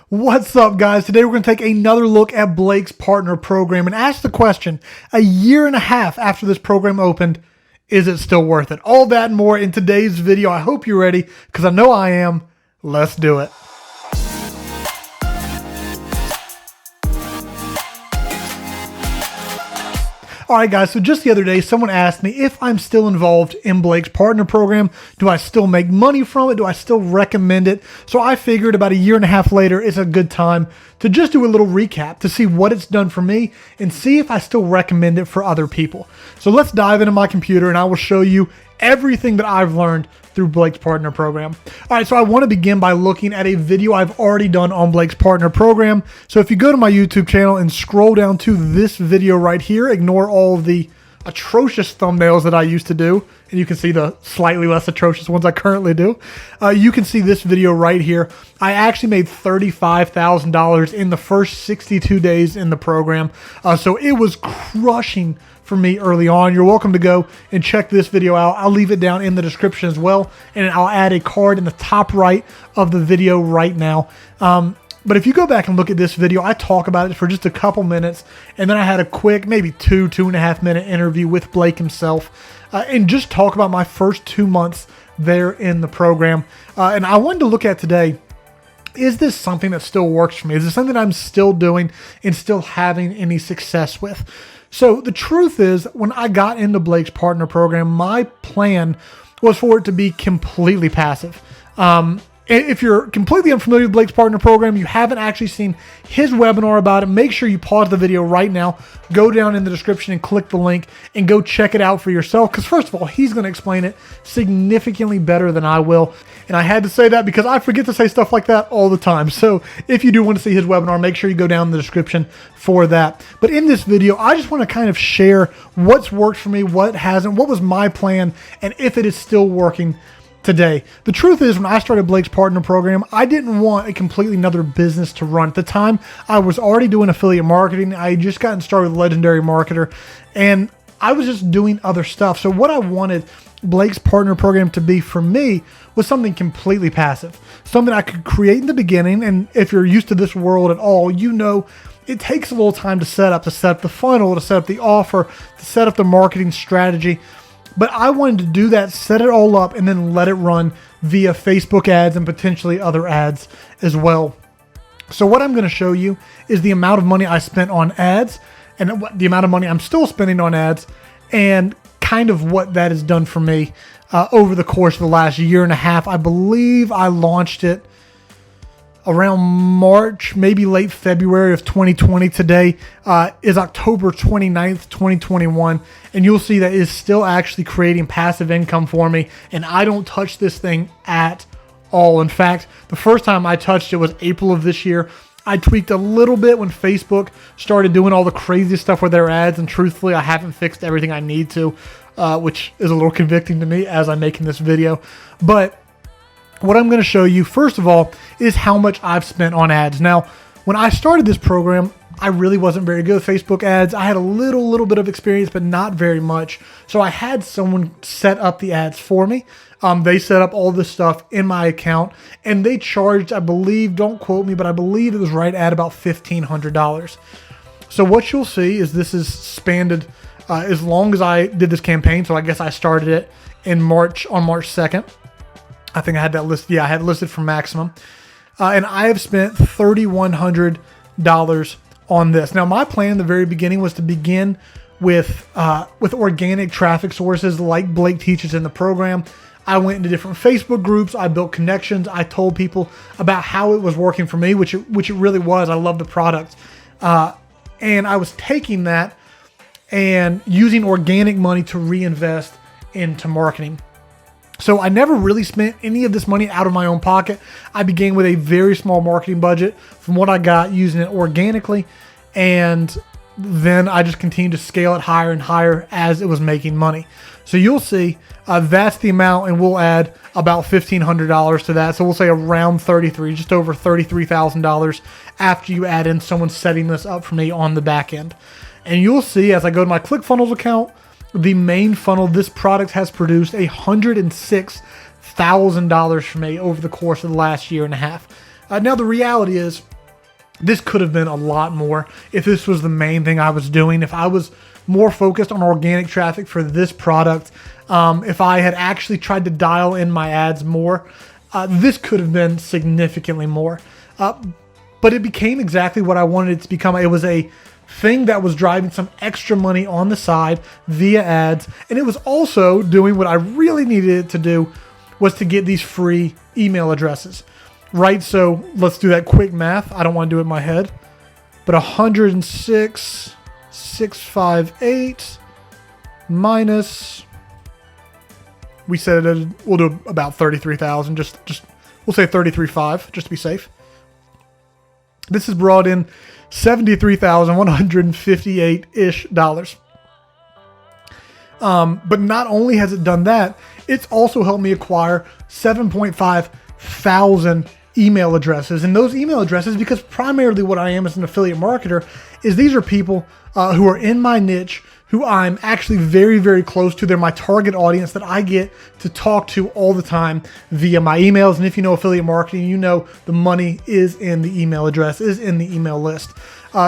What's up, guys? Today we're going to take another look at Blake's partner program and ask the question, a year and a half after this program opened, is it still worth it? All that and more in today's video. I hope you're ready because I know I am. Let's do it. Alright guys, so just the other day, someone asked me if I'm still involved in Blake's partner program. Do I still make money from it? Do I still recommend it? So I figured about a year and a half later, it's a good time to just do a little recap to see what it's done for me and see if I still recommend it for other people. So let's dive into my computer and I will show you everything that I've learned through Blake's partner program. All right, so I want to begin by looking at a video I've already done on Blake's partner program. So if you go to my YouTube channel and scroll down to this video right here, ignore all of the atrocious thumbnails that I used to do, and you can see the slightly less atrocious ones I currently do. You can see this video right here. I actually made $35,000 in the first 62 days in the program. So it was crushing for me early on. You're welcome to go and check this video out. I'll leave it down in the description as well, and I'll add a card in the top right of the video right now. But if you go back and look at this video, I talk about it for just a couple minutes, and then I had a quick, maybe 2.5 minute interview with Blake himself, and just talk about my first 2 months there in the program. And I wanted to look at today, is this something that still works for me? Is this something that I'm still doing and still having any success with? So the truth is, when I got into Blake's partner program, my plan was for it to be completely passive. If you're completely unfamiliar with Blake's partner program, you haven't actually seen his webinar about it, make sure you pause the video right now, go down in the description and click the link and go check it out for yourself. Because first of all, he's going to explain it significantly better than I will. And I had to say that because I forget to say stuff like that all the time. So if you do want to see his webinar, make sure you go down in the description for that. But in this video, I just want to kind of share what's worked for me, what hasn't, what was my plan, and if it is still working today. The truth is, when I started Blake's partner program, I didn't want a completely another business to run. At the time, I was already doing affiliate marketing. I had just gotten started with Legendary Marketer, and I was just doing other stuff. So what I wanted Blake's partner program to be for me was something completely passive, something I could create in the beginning. And if you're used to this world at all, you know it takes a little time to set up the funnel, to set up the offer, to set up the marketing strategy. But I wanted to do that, set it all up, and then let it run via Facebook ads and potentially other ads as well. So what I'm going to show you is the amount of money I spent on ads and the amount of money I'm still spending on ads and kind of what that has done for me over the course of the last year and a half. I believe I launched it around March, maybe late February of 2020. Today is October 29th, 2021. And you'll see that is still actually creating passive income for me. And I don't touch this thing at all. In fact, the first time I touched it was April of this year. I tweaked a little bit when Facebook started doing all the crazy stuff with their ads. And truthfully, I haven't fixed everything I need to, which is a little convicting to me as I'm making this video. But what I'm going to show you, first of all, is how much I've spent on ads. Now, when I started this program, I really wasn't very good with Facebook ads. I had a little bit of experience, but not very much. So I had someone set up the ads for me. They set up all this stuff in my account, and they charged, I believe, don't quote me, but I believe it was right at about $1,500. So what you'll see is this is spanned as long as I did this campaign. So I guess I started it in March, on March 2nd. I think I had that list. Yeah, I had it listed for maximum. And I have spent $3,100 on this. Now, my plan in the very beginning was to begin with organic traffic sources like Blake teaches in the program. I went into different Facebook groups. I built connections. I told people about how it was working for me, which it really was. I love the product. And I was taking that and using organic money to reinvest into marketing. So I never really spent any of this money out of my own pocket. I began with a very small marketing budget from what I got, using it organically. And then I just continued to scale it higher and higher as it was making money. So you'll see that's the amount, and we'll add about $1,500 to that. So we'll say around just over $33,000 after you add in someone setting this up for me on the back end. And you'll see as I go to my ClickFunnels account, the main funnel, this product has produced $106,000 for me over the course of the last year and a half. Now the reality is, this could have been a lot more if this was the main thing I was doing. If I was more focused on organic traffic for this product, if I had actually tried to dial in my ads more, this could have been significantly more. But it became exactly what I wanted it to become. It was a thing that was driving some extra money on the side via ads. And it was also doing what I really needed it to do, was to get these free email addresses. Right, so let's do that quick math. I don't want to do it in my head, but 106,658 minus, we said we'll do about 33,000. Just we'll say 33.5 just to be safe. This has brought in $73,158-ish. But not only has it done that, it's also helped me acquire 7.5 thousand email addresses. And those email addresses, because primarily what I am as an affiliate marketer, is these are people who are in my niche, who I'm actually very, very close to. They're my target audience that I get to talk to all the time via my emails. And if you know affiliate marketing, you know the money is in the email address, is in the email list.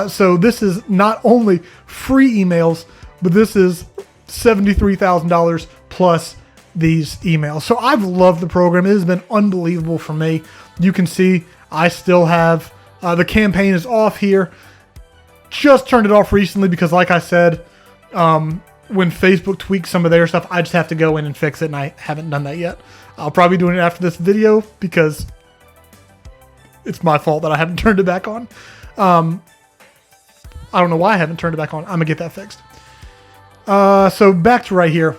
So this is not only free emails, but this is $73,000 plus these emails. So I've loved the program. It has been unbelievable for me. You can see I still have the campaign is off here. Just turned it off recently because, like I said, when Facebook tweaks some of their stuff, I just have to go in and fix it, and I haven't done that yet. I'll probably be doing it after this video because it's my fault that I haven't turned it back on. I don't know why I haven't turned it back on. I'm gonna get that fixed. So back to right here.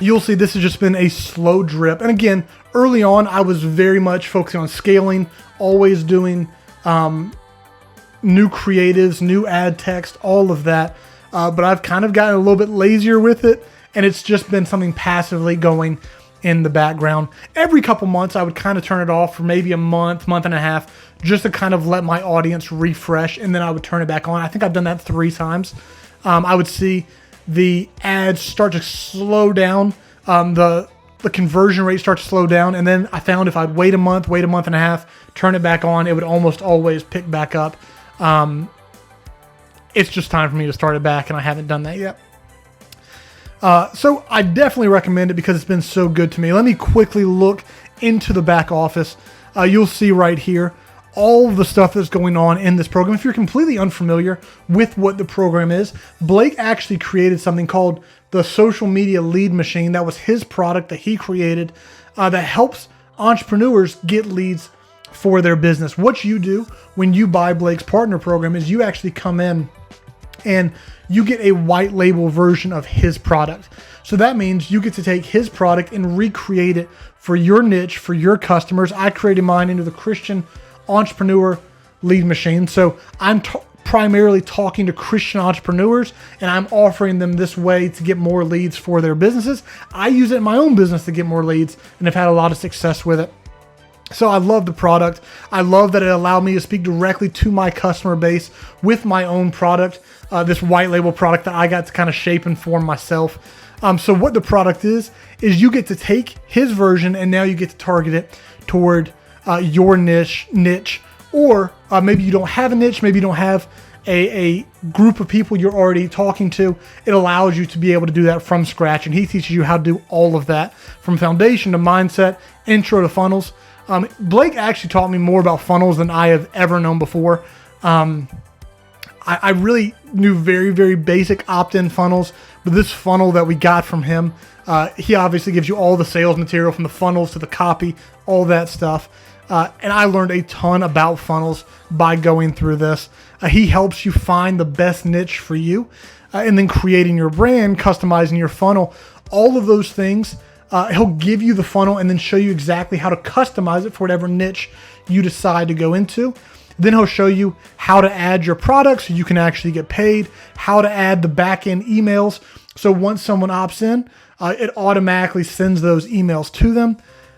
You'll see this has just been a slow drip. And again, early on, I was very much focusing on scaling, always doing new creatives, new ad text, all of that. But I've kind of gotten a little bit lazier with it, and it's just been something passively going in the background. Every couple months, I would kind of turn it off for maybe a month, month and a half, just to kind of let my audience refresh, and then I would turn it back on. I think I've done that 3 times. I would see the ads start to slow down, the conversion rate starts to slow down, and then I found if I'd wait a month and a half, turn it back on, it would almost always pick back up. It's just time for me to start it back, and I haven't done that yet. So I definitely recommend it because it's been so good to me. Let me quickly look into the back office. You'll see right here all the stuff that's going on in this program. If you're completely unfamiliar with what the program is, Blake actually created something called the Social Media Lead Machine. That was his product that he created that helps entrepreneurs get leads for their business. What you do when you buy Blake's partner program is you actually come in and you get a white label version of his product. So that means you get to take his product and recreate it for your niche, for your customers. I created mine into the Christian Entrepreneur Lead Machine. So I'm primarily talking to Christian entrepreneurs, and I'm offering them this way to get more leads for their businesses. I use it in my own business to get more leads, and have had a lot of success with it. So I love the product. I love that it allowed me to speak directly to my customer base with my own product, this white label product that I got to kind of shape and form myself. So what the product is you get to take his version, and now you get to target it toward your niche, or maybe you don't have a niche, maybe you don't have a group of people you're already talking to. It allows you to be able to do that from scratch, and he teaches you how to do all of that from foundation to mindset, intro to funnels. Blake actually taught me more about funnels than I have ever known before. I really knew very, very basic opt-in funnels, but this funnel that we got from him, he obviously gives you all the sales material from the funnels to the copy, all that stuff. And I learned a ton about funnels by going through this. He helps you find the best niche for you, and then creating your brand, customizing your funnel, all of those things. He'll give you the funnel and then show you exactly how to customize it for whatever niche you decide to go into. Then he'll show you how to add your product so you can actually get paid, how to add the back-end emails. So once someone opts in, it automatically sends those emails to them.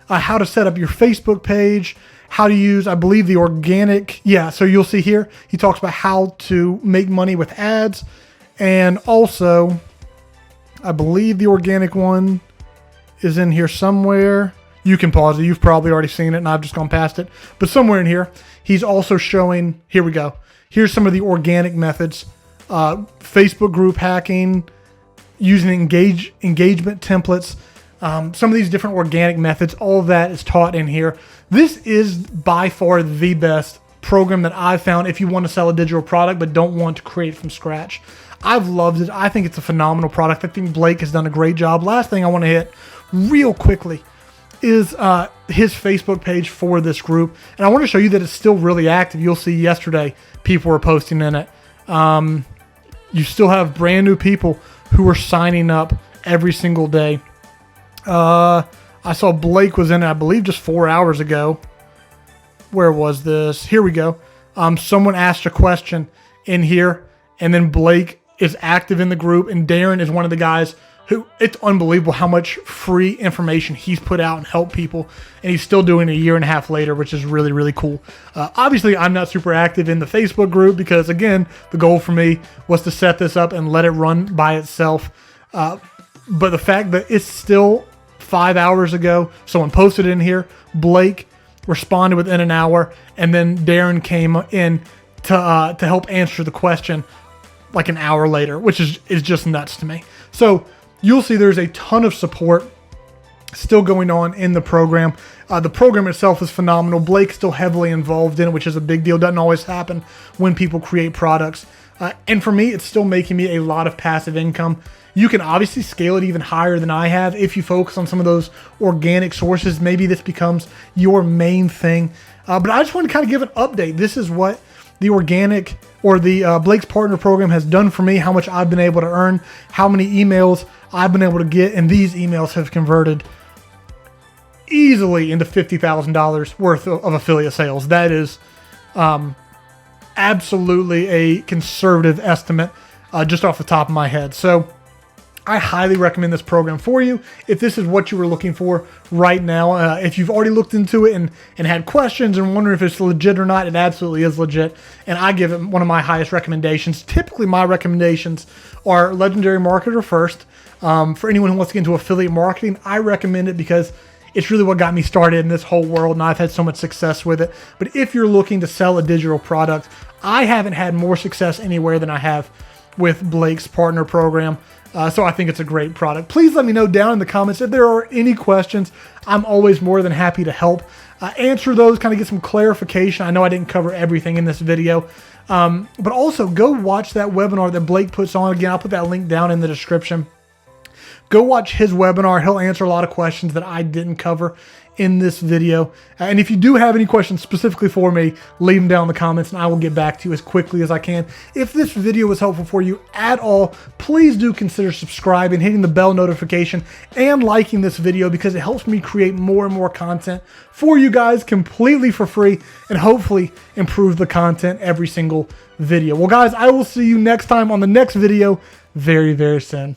How to set up your Facebook page, how to use, I believe, the organic. Yeah, so you'll see here, he talks about how to make money with ads. And also, I believe the organic one is in here somewhere. You can pause it. You've probably already seen it and I've just gone past it. But somewhere in here, he's also showing, here we go. Here's some of the organic methods. Facebook group hacking, using engagement templates, some of these different organic methods, all of that is taught in here. This is by far the best program that I've found if you want to sell a digital product but don't want to create from scratch. I've loved it. I think it's a phenomenal product. I think Blake has done a great job. Last thing I want to hit real quickly is his Facebook page for this group. And I want to show you that it's still really active. You'll see yesterday people were posting in it. You still have brand new people who are signing up every single day. I saw Blake was in it, I believe, just 4 hours ago. Where was this? Here we go. Someone asked a question in here, and then Blake is active in the group, and Darren is one of the guys who, it's unbelievable how much free information he's put out and helped people, and he's still doing it a year and a half later, which is really, really cool. Obviously, I'm not super active in the Facebook group because, again, the goal for me was to set this up and let it run by itself. But the fact that it's still 5 hours ago, someone posted it in here, Blake responded within an hour, and then Darren came in to help answer the question like an hour later, which is just nuts to me. So you'll see there's a ton of support still going on in the program. The program itself is phenomenal. Blake's still heavily involved in it, which is a big deal. Doesn't always happen when people create products. And for me, it's still making me a lot of passive income. You can obviously scale it even higher than I have if you focus on some of those organic sources. Maybe this becomes your main thing. But I just want to kind of give an update. This is what the organic or the Blake's Partner Program has done for me, how much I've been able to earn, how many emails I've been able to get, and these emails have converted easily into $50,000 worth of affiliate sales. That is absolutely a conservative estimate just off the top of my head. So I highly recommend this program for you if this is what you were looking for right now. If you've already looked into it and had questions and wondering if it's legit or not, it absolutely is legit. And I give it one of my highest recommendations. Typically, my recommendations are Legendary Marketer first. For anyone who wants to get into affiliate marketing, I recommend it because it's really what got me started in this whole world, and I've had so much success with it. But if you're looking to sell a digital product, I haven't had more success anywhere than I have with Blake's Partner Program. So I think it's a great product. Please let me know down in the comments if there are any questions. I'm always more than happy to help answer those, kind of get some clarification. I know I didn't cover everything in this video, but also go watch that webinar that Blake puts on. Again, I'll put that link down in the description. Go watch his webinar. He'll answer a lot of questions that I didn't cover in this video. And if you do have any questions specifically for me, leave them down in the comments and I will get back to you as quickly as I can. If this video was helpful for you at all, please do consider subscribing, hitting the bell notification, and liking this video because it helps me create more and more content for you guys completely for free and hopefully improve the content every single video. Well, guys, I will see you next time on the next video very, very soon.